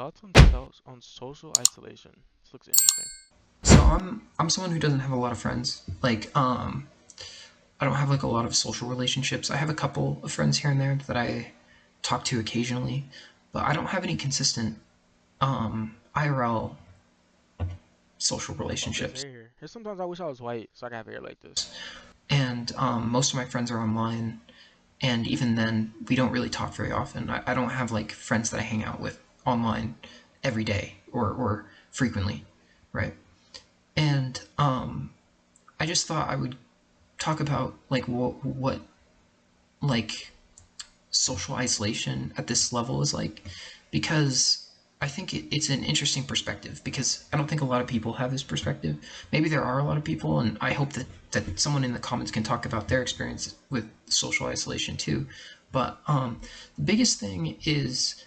thoughts on social isolation? This looks interesting. So I'm someone who doesn't have a lot of friends. I don't have like a lot of social relationships. I have a couple of friends here and there that I talk to occasionally, but I don't have any consistent IRL social Okay, relationships. same here. Here's sometimes I wish I was white so I could have hair like this. And most of my friends are online, and even then, we don't really talk very often. I don't have like friends that I hang out with online every day or frequently, right? And I just thought I would talk about like what like social isolation at this level is like, because I think it's an interesting perspective, because I don't think a lot of people have this perspective. Maybe there are a lot of people, and I hope that someone in the comments can talk about their experience with social isolation too. But the biggest thing is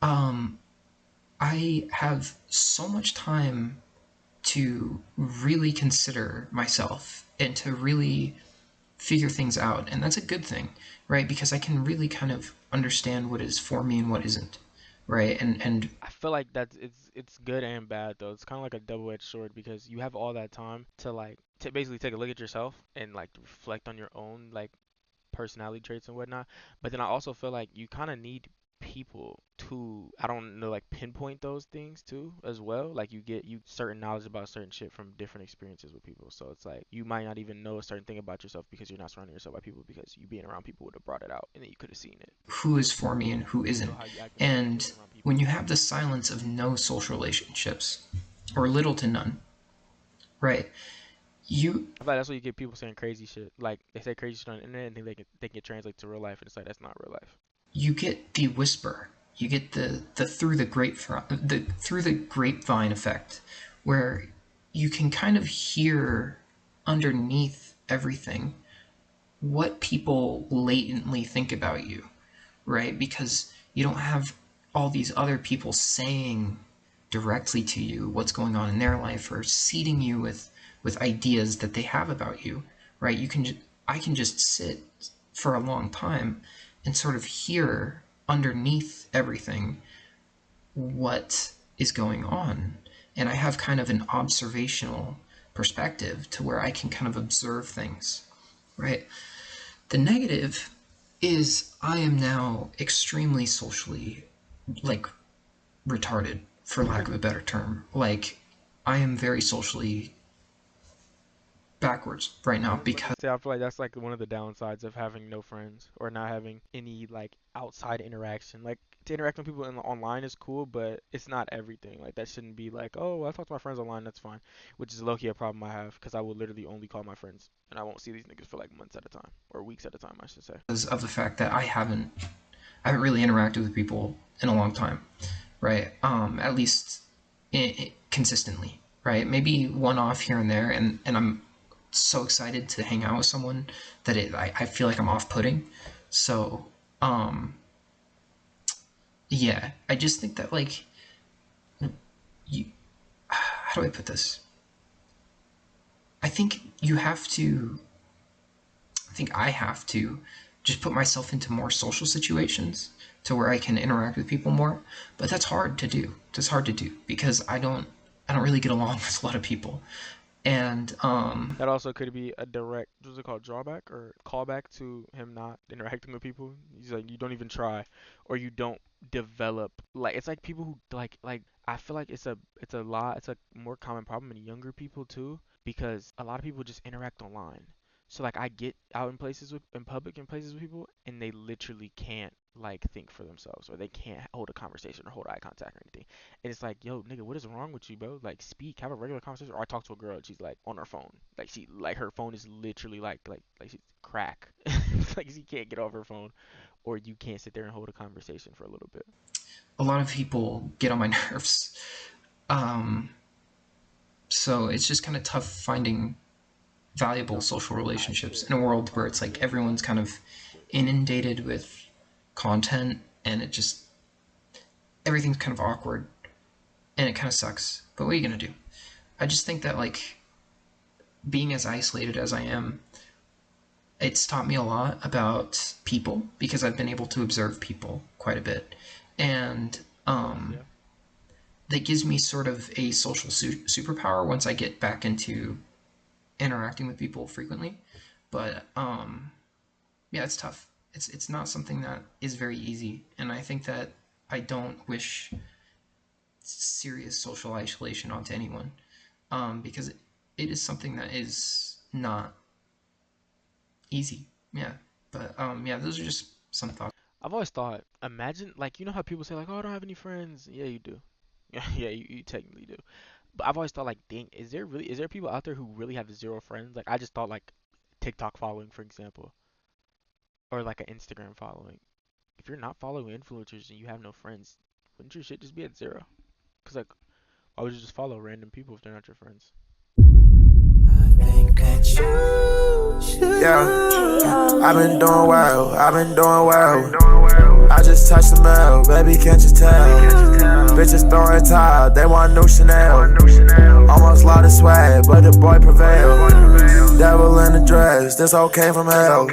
I have so much time to really consider myself and to really figure things out, and that's a good thing, right? Because I can really kind of understand what is for me and what isn't, right? And I feel like it's good and bad though. It's kind of like a double-edged sword because you have all that time to like to basically take a look at yourself and like reflect on your own like personality traits and whatnot. But then I also feel like you kind of need people to, I don't know, like pinpoint those things too as well. Like you get you certain knowledge about certain shit from different experiences with people. So it's like you might not even know a certain thing about yourself because you're not surrounding yourself by people because you being around people would have brought it out and then you could have seen it. who is for me and who You know isn't. how you act around people And and around when people. you have the silence of no social relationships, or little to none, right? You I feel like that's why you get people saying crazy shit. Like they say crazy shit on the internet and think they can translate to real life and it's like that's not real life. you get the whisper, you get the through the grapevine effect, where you can kind of hear underneath everything what people latently think about you, right? Because you don't have all these other people saying directly to you what's going on in their life or seeding you with ideas that they have about you, right? I can just sit for a long time and sort of hear underneath everything what is going on, and I have kind of an observational perspective to where I can kind of observe things, right? The negative is I am now extremely socially, like, retarded, for lack of a better term. Like, I am very socially backwards right I now was about to because say, I feel like that's like one of the downsides of having no friends or not having any like outside interaction. Like to interact with people online is cool, but it's not everything. Like that shouldn't be like, oh, well, I talk to my friends online, that's fine. Which is low key a problem I have because I will literally only call my friends and I won't see these niggas for like months at a time or weeks at a time, I should say. of the fact that I haven't really interacted with people in a long time, right? At least consistently, right? Maybe one off here and there, and I'm so excited to hang out with someone that I feel like I'm off putting. So, um, yeah, I just think that like you, how do I put this? I think you have to. I think I have to just put myself into more social situations to where I can interact with people more. But that's hard to do. That's hard to do because I don't really get along with a lot of people. And That also could be a direct, what's it called, drawback or callback to him not interacting with people. He's like, you don't even try, or you don't develop. Like it's like people who like. I feel like it's a lot. It's a more common problem in younger people too, because a lot of people just interact online. So like I get out in places with in public in places with people, and they literally can't like think for themselves, or they can't hold a conversation or hold eye contact or anything. And it's like, yo, nigga, what is wrong with you, bro? Like, speak, have a regular conversation. Or I talked to a girl, and she's like on her phone, like like her phone is literally like she's crack, like she can't get off her phone, or you can't sit there and hold a conversation for a little bit. a lot of people get on my nerves. Um, so it's just kind of tough finding valuable social relationships in a world where it's like everyone's kind of inundated with content, and it just everything's kind of awkward, and it kind of sucks. But what are you gonna do? I just think that like being as isolated as I am, it's taught me a lot about people because I've been able to observe people quite a bit. And Of course, yeah. that gives me sort of a social superpower once I get back into interacting with people frequently. But yeah, it's tough. It's not something that is very easy, and I think that I don't wish serious social isolation onto anyone, because it is something that is not easy. Yeah, but yeah, those are just some thoughts. I've always thought, imagine like you know how people say like, oh, I don't have any friends. Yeah, you do. Yeah, you technically do. But I've always thought like, dang, is there people out there who really have zero friends? Like I just thought like TikTok following, for example, or like an Instagram following. If you're not following influencers and you have no friends, wouldn't your shit just be at zero? Cause like, why would you just follow random people if they're not your friends? Yeah, I've been doing well, I've been doing well. I just touched the mail, baby, can't you tell? Bitches throwing tile, they want new Chanel. Almost lost the swag, but the boy prevailed. Devil in the dress, this all came from hell.